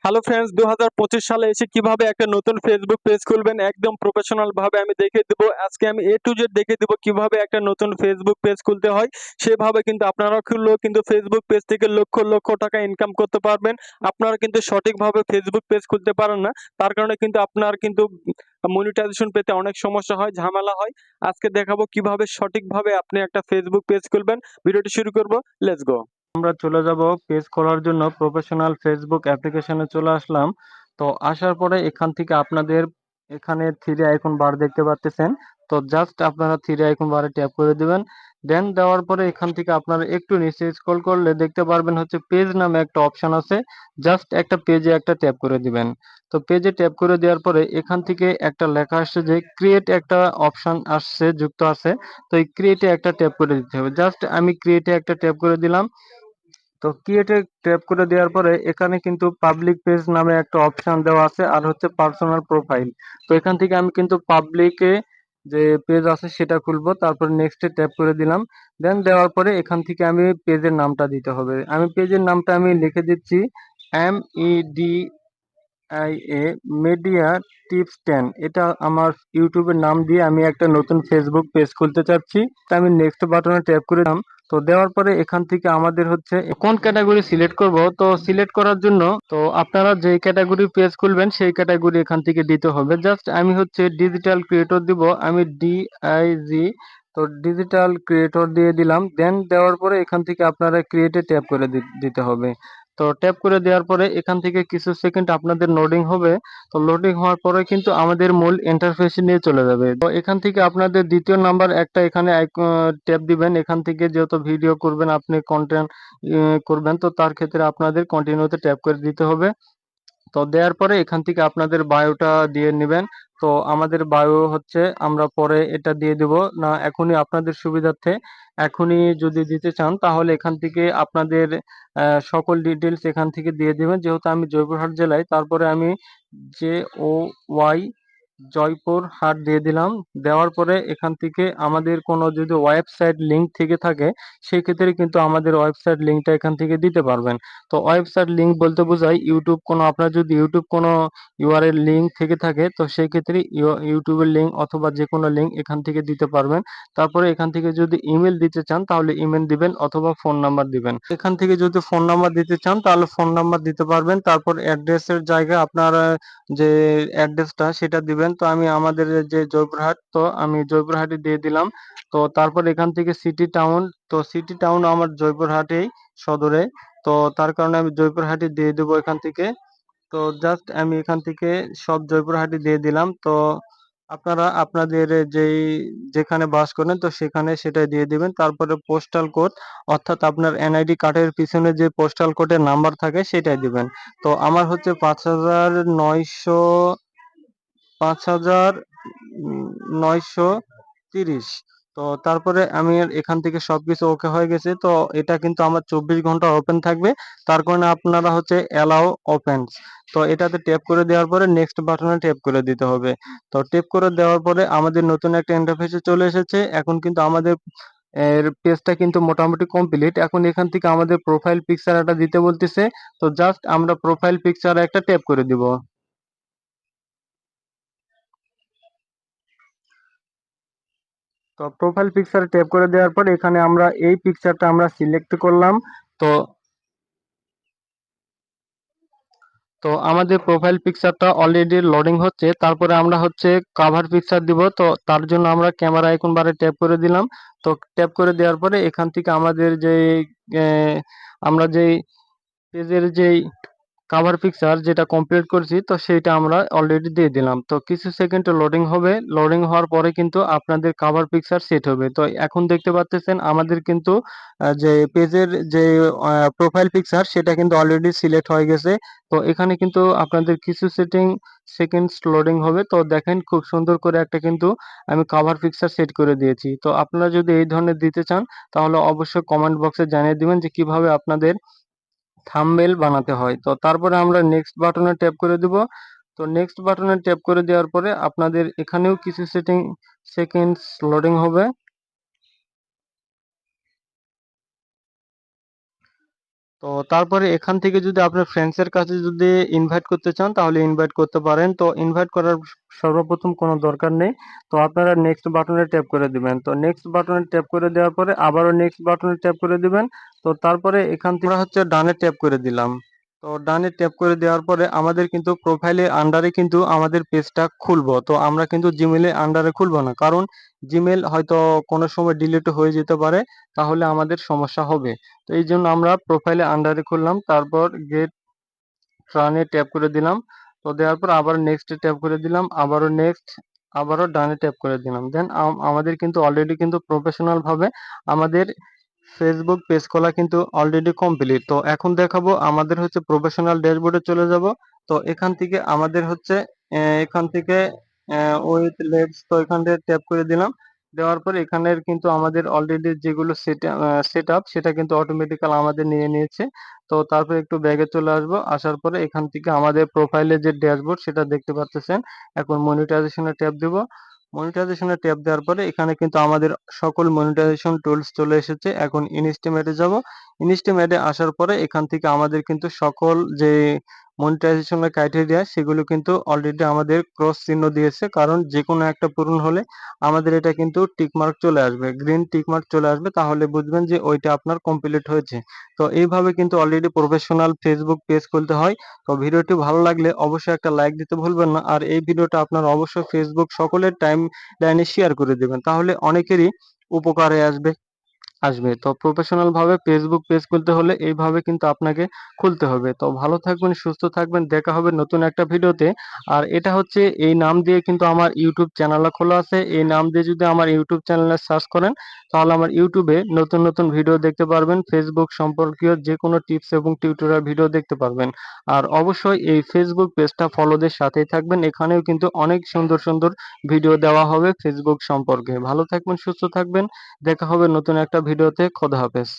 Hello friends, 2025 সালে এসে কিভাবে একটা নতুন ফেসবুক পেজ খুলবেন একদম প্রফেশনাল ভাবে আমি দেখিয়ে দেবো। আজকে আমি এ টু জেড দেখিয়ে দেবো কিভাবে একটা নতুন ফেসবুক পেজ খুলতে হয়। সেভাবে কিন্তু আপনারা খুললেও কিন্তু ফেসবুক পেজ থেকে লক্ষ লক্ষ টাকা ইনকাম করতে পারবেন। আপনারা কিন্তু সঠিকভাবে ফেসবুক পেজ খুলতে পারেন না, তার কারণে কিন্তু আপনার কিন্তু মনিটাইজেশন পেতে অনেক সমস্যা হয়, ঝামেলা হয়। আজকে দেখাবো কিভাবে সঠিকভাবে আপনি একটা ফেসবুক পেজ খুলবেন। ভিডিওটি শুরু করব, লেটস গো। আমরা চলে যাব পেজ খোলার জন্য প্রফেশনাল ফেসবুক অ্যাপ্লিকেশনে চলে আসলাম। তো আসার পরে এখান থেকে আপনাদের এখানে থ্রি আইকন বার দেখতে পাচ্ছেন। তো জাস্ট আপনারা থ্রি আইকন বারে ট্যাপ করে দিবেন। দেন দেওয়ার পরে এখান থেকে আপনারা একটু নিচে স্ক্রল করলে দেখতে পারবেন হচ্ছে পেজ নামে একটা অপশন আছে। জাস্ট একটা পেজে একটা ট্যাপ করে দিবেন। তো পেজে ট্যাপ করে দেওয়ার পরে এখান থেকে একটা লেখা আসছে যে ক্রিয়েট একটা অপশন আসছে, যুক্ত আছে। তো এই ক্রিয়েটে একটা ট্যাপ করে দিতে হবে। জাস্ট আমি ক্রিয়েটে একটা ট্যাপ করে দিলাম। তো ক্রিয়েটে ট্যাপ করে দেওয়ার পরে এখানে কিন্তু পাবলিক পেজ নামে একটা অপশন দেওয়া আছে আর হচ্ছে পার্সোনাল প্রোফাইল। তো এখান থেকে আমি কিন্তু পাবলিকে যে পেজ আছে সেটা খুলবো, তারপর নেক্সটে ট্যাপ করে দিলাম। দেন দেওয়ার পরে এখান থেকে আমি পেজের নামটা দিতে হবে। আমি পেজের নামটা আমি লিখে দিচ্ছি MEDIA মিডিয়া টিপস 10। এটা আমার ইউটিউবের নাম দিয়ে আমি একটা নতুন ফেসবুক পেজ খুলতে চাচ্ছি। তো আমি নেক্সট বাটনে ট্যাপ করে দিলাম। তো দেওয়ার পরে এখান থেকে আমাদের হচ্ছে কোন ক্যাটাগরি সিলেক্ট করব। তো সিলেক্ট করার জন্য তো আপনারা যে ক্যাটাগরি পেজ খুলবেন সেই ক্যাটাগরি এখান থেকে দিতে হবে। জাস্ট আমি হচ্ছে ডিজিটাল ক্রিয়েটর দিব, আমি DIG। তো ডিজিটাল ক্রিয়েটর দিয়ে দিলাম। দেন দেওয়ার পরে এখান থেকে আপনারা ক্রিয়েটে ট্যাপ করে দিতে হবে। তো ট্যাপ করে দেওয়ার পরে এখান থেকে কিছু সেকেন্ড আপনাদের লোডিং হবে। তো লোডিং হওয়ার পরে কিন্তু আমাদের মূল ইন্টারফেসে নিয়ে চলে যাবে। তো এখান থেকে আপনাদের দ্বিতীয় নাম্বার একটা এখানে ট্যাপ দিবেন। এখান থেকে যেহেতু ভিডিও করবেন, আপনি কন্টেন্ট করবেন, তো তার ক্ষেত্রে আপনাদের কন্টিনিউতে ট্যাপ করে দিতে হবে। তো দেওয়ার পরে এখান থেকে আপনাদের বায়োটা দিয়ে নেবেন। তো আমাদের বায়ো হচ্ছে আমরা পরে এটা দিয়ে দেব না, এখনই আপনাদের সুবিধার্থে এখনই যদি দিতে চান তাহলে এখান থেকে আপনাদের সকল ডিটেলস এখান থেকে দিয়ে দিবেন। যেহেতু আমি জয়পুরহাট জেলায়, তারপরে আমি JOY জয়পুরহাট দিয়ে দিলাম। দেওয়ার পরে এখান থেকে আমাদের কোনো যদি ওয়েবসাইট লিঙ্ক থেকে থাকে সেক্ষেত্রে কিন্তু আমাদের ওয়েবসাইট লিঙ্কটা এখান থেকে দিতে পারবেন। তো ওয়েবসাইট লিঙ্ক বলতে বোঝায় ইউটিউব কোনো, আপনার যদি ইউটিউব কোনো ইউআরএল লিঙ্ক থেকে থাকে তো সেই ক্ষেত্রে ইউটিউবের লিঙ্ক অথবা যে কোনো লিঙ্ক এখান থেকে দিতে পারবেন। তারপরে এখান থেকে যদি ইমেল দিতে চান তাহলে ইমেল দিবেন অথবা ফোন নাম্বার দিবেন। এখান থেকে যদি ফোন নাম্বার দিতে চান তাহলে ফোন নাম্বার দিতে পারবেন। তারপর অ্যাড্রেসের জায়গায় আপনার যে অ্যাড্রেসটা সেটা দিবেন। তো আমি আমাদের যে জয়পুরহাট, তো আমি জয়পুরহাটে দিয়ে দিলাম। তো তারপর এখান থেকে সিটি টাউন, তো সিটি টাউন আমার জয়পুরহাটেই সদরে। তো তার কারণে আমি জয়পুরহাটে দিয়ে দেবো এখান থেকে। তো জাস্ট আমি এখান থেকে সব জয়পুরহাটে দিয়ে দিলাম। তো আপনারা আপনাদের যেখানে বাস করেন তো সেখানে সেটাই দিয়ে দিবেন। তারপরে পোস্টাল কোড, অর্থাৎ আপনার এনআইডি কার্ডের পিছনে যে পোস্টাল কোডের নাম্বার থাকে সেটাই দিবেন। তো আমার হচ্ছে 5,930। তো তারপরে আমি এখান থেকে সবকিছু ওকে হয়ে গেছে। তো এটা কিন্তু আমার 24 ঘন্টা ওপেন থাকবে, তার কারণে আপনারা হচ্ছে অ্যালাউ ওপেনস। তো এটাতে ট্যাপ করে দেওয়ার পরে নেক্সট বাটনে ট্যাপ করে দিতে হবে। তো ট্যাপ করে দেওয়ার পরে আমাদের নতুন একটা ইন্টারফেসে চলে এসেছে। এখন কিন্তু আমাদের এর পেজটা কিন্তু মোটামুটি কমপ্লিট। এখন এখান থেকে আমাদের প্রোফাইল পিকচার একটা দিতে বলতেছে। তো জাস্ট আমরা প্রোফাইল পিকচার একটা ট্যাপ করে দিব। তো প্রোফাইল পিকচারে ট্যাপ করে দেওয়ার পর এখানে আমরা এই পিকচারটা আমরা সিলেক্ট করলাম। তো তো আমাদের প্রোফাইল পিকচারটা অলরেডি লোডিং হচ্ছে। তারপরে আমরা হচ্ছে কভার পিকচার দিব। তো তার জন্য আমরা ক্যামেরা আইকন বারে ট্যাপ করে দিলাম। তো ট্যাপ করে দেওয়ার পরে এখান থেকে আমাদের যে আমরা যেই পেজের যেই কভার পিকচার যেটা কমপ্লিট করছি তো সেইটা আমরা অলরেডি দিয়ে দিলাম। তো কিছু সেকেন্ড লোডিং হবে। লোডিং হওয়ার পরে কিন্তু আপনাদের কভার পিকচার সেট হবে। তো এখন দেখতে পাচ্ছেন আমাদের কিন্তু যে পেজের যে প্রোফাইল পিকচার সেটা কিন্তু অলরেডি সিলেক্ট হয়ে গেছে। তো এখানে কিন্তু আপনাদের কিছু সেকেন্ডস লোডিং হবে। তো দেখেন খুব সুন্দর করে একটা কিন্তু আমি কভার পিকচার সেট করে দিয়েছি। তো আপনারা যদি এই ধরনের দিতে চান তাহলে অবশ্যই কমেন্ট বক্সে জানিয়ে দিবেন যে কিভাবে আপনাদের থাম্বনেল বানাতে হয়। তো তারপরে আমরা নেক্সট বাটনে ট্যাপ করে দিব। তো নেক্সট বাটনে ট্যাপ করে দেওয়ার পরে আপনাদের এখানেও কিছু সেকেন্ডস লোডিং হবে। তো তো তারপরে এখান থেকে যদি আপনার ফ্রেন্ডস এর কাছে যদি ইনভাইট করতে চান তাহলে ইনভাইট করতে পারেন। তো ইনভাইট করার সর্বপ্রথম কোনো দরকার নেই। তো আপনারা নেক্সট বাটনে ট্যাপ করে দিবেন। তো নেক্সট বাটনে ট্যাপ করে দেওয়ার পরে আবারও নেক্সট বাটনে ট্যাপ করে দিবেন। তো তারপরে এখান থেকে আমরা হচ্ছে ডানে ট্যাপ করে দিলাম। তো ডানে ট্যাপ করে দেওয়ার পরে আমাদের কিন্তু প্রোফাইলের আন্ডারে কিন্তু আমাদের পেজটা খুলবো। তো আমরা কিন্তু জিমেইলের আন্ডারে খুলবো না, কারণ জিমেইল হয়তো কোনো সময় ডিলিট হয়ে যেতে পারে, তাহলে আমাদের সমস্যা হবে। তো এই জন্য আমরা প্রোফাইলে আন্ডারে খুললাম, তারপর গেট রানে ট্যাপ করে দিলাম। তো দেওয়ার পর আবার নেক্সট ট্যাপ করে দিলাম, আবারও নেক্সট, আবারও ডানে ট্যাপ করে দিলাম। দেন আমাদের কিন্তু অলরেডি কিন্তু প্রফেশনাল ভাবে আমাদের ফেসবুক পেজ খোলা কিন্তু অলরেডি কমপ্লিট। তো এখন দেখাবো আমাদের হচ্ছে প্রফেশনাল ড্যাশবোর্ডে চলে যাব। তো এখান থেকে আমাদের হচ্ছে এখান থেকে উইথ লেটস, তো এখান থেকে ট্যাপ করে দিলাম। দেওয়ার পরে এখানের কিন্তু আমাদের অলরেডি যেগুলো সেট আপ সেটা কিন্তু অটোমেটিক্যাল আমাদের নিয়ে নিয়েছে। তো তারপরে একটু ব্যাগে চলে আসবো, আসার পরে এখান থেকে আমাদের প্রোফাইলে যে ড্যাশবোর্ড সেটা দেখতে পাচ্ছেন। এখন মনিটাইজেশনে ট্যাপ দিব। মনিটাইজেশনে ট্যাপ দেওয়ার পরে এখানে কিন্তু আমাদের সকল মনিটাইজেশন টুলস চলে এসেছে। এখন ইনস্টিমেটে যাব। ইনস্টিমেটে আসার পরে এখান থেকে আমাদের কিন্তু সকল যে মনিটাইজেশনের ক্রাইটেরিয়া সেগুলো কিন্তু অলরেডি আমাদের ক্রস চিহ্ন দিয়েছে, কারণ যে কোনো একটা পূরণ হলে আমাদের এটা কিন্তু টিক মার্ক চলে আসবে, গ্রিন টিক মার্ক চলে আসবে, তাহলে বুঝবেন যে ওইটা আপনার কমপ্লিট হয়েছে। তো এইভাবে কিন্তু অলরেডি প্রফেশনাল ফেসবুক পেজ খুলতে হয়। তো ভিডিওটি ভালো লাগলে অবশ্যই একটা লাইক দিতে ভুলবেন না, আর এই ভিডিওটা আপনার অবশ্যই ফেসবুক সকলের টাইম লাইনে শেয়ার করে দিবেন, তাহলে অনেকেরই উপকারে আসবে। তো প্রফেশনাল ভাবে ফেসবুক পেজ খুলতে হলে এইভাবে কিন্তু আপনাকে খুলতে হবে। তো ভালো থাকবেন, সুস্থ থাকবেন, দেখা হবে নতুন একটা ভিডিওতে। আর এটা হচ্ছে এই নাম দিয়ে কিন্তু আমার ইউটিউব চ্যানেলটা খোলা আছে। এই নাম দিয়ে যদি আমার ইউটিউব চ্যানেলে সার্চ করেন তাহলে আমার ইউটিউবে নতুন নতুন ভিডিও দেখতে পারবেন, ফেসবুক সম্পর্কীয় যে কোনো টিপস এবং টিউটোরিয়াল ভিডিও দেখতে পারবেন। আর অবশ্যই এই ফেসবুক পেজটা ফলোদের সাথেই থাকবেন, এখানেও কিন্তু অনেক সুন্দর সুন্দর ভিডিও দেওয়া হবে ফেসবুক সম্পর্কে। ভালো থাকবেন, সুস্থ থাকবেন, দেখা হবে নতুন একটা ভিডিওতে। খোদা হাফেজ।